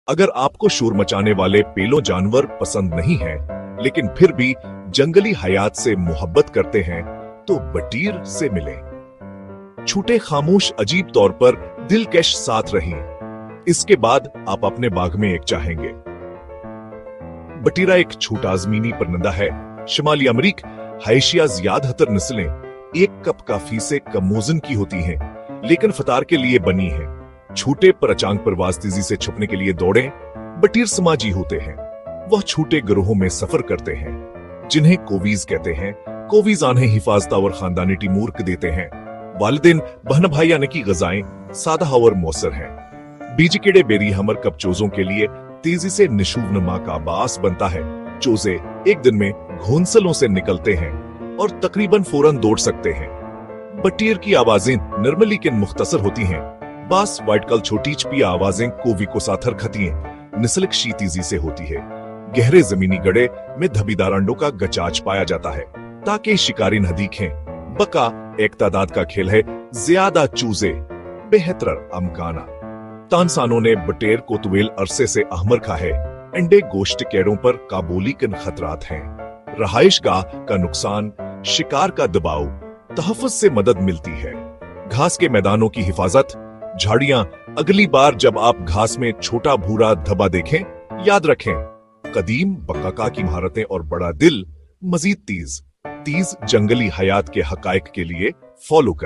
अगर आपको शोर मचाने वाले पेलो जानवर पसंद नहीं हैं, लेकिन फिर भी जंगली हयात से मोहब्बत करते हैं, तो बटीर से मिलें। छूटे खामोश अजीब तौर पर दिलकश साथ रहें। इसके बाद आप अपने बाग में एक चाहेंगे। बटीरा एक छोटा जमीनी परिंदा है। शिमाली अमरीक हाइशिया ज़्यादातर नस्लें 1 कप काफी से कम वजन की होती हैं, लेकिन फतार के लिए बनी हैं। छोटे पर अचानक परवाज़ तेजी से छुपने के लिए दौड़ें। बटीर समाजी होते हैं। वह छोटे गिरोहों में सफर करते हैं, जिन्हें कोवीज कहते हैं। कोवीज उन्हें हिफाजत और खानदानी टीमूर्क देते हैं। वालिदैन बहन भाई यानी की गजाएं सादा और मौसर हैं। बीज कीड़े बेरी हमर कप चोजों के लिए तेजी से निशूवनमा का बास बनता है। चोजे एक दिन में घोंसलों से निकलते हैं और तकरीबन फौरन दौड़ सकते हैं। बटीर की आवाजें नर्म लेकिन मुख्तसर होती हैं। बास वाइटकल छोटी चपी आवाजें कोवी को साथर खतियां निसलिक शी तेजी से होती है। गहरे जमीनी गड़े में धबीदार अंडों का गचाच पाया जाता है ताकि शिकारी न दिखें। बका एक तादाद का खेल है। ज्यादा चूजे बेहतर अमकाना। तानसानों ने बटेर को तुवेल अरसे से अहमर खा है। अंडे गोश्त केड़ों पर काबूली कन खतरात हैं। रहाइश गाह का नुकसान, शिकार का दबाव, तहफ़्फ़ुज़ से मदद मिलती है। घास के मैदानों की हिफाजत, झाड़ियां। अगली बार जब आप घास में छोटा भूरा धब्बा देखें, याद रखें कदीम बकाका की महारतें और बड़ा दिल मजीद तीज जंगली हयात के हकायक के लिए फॉलो करें।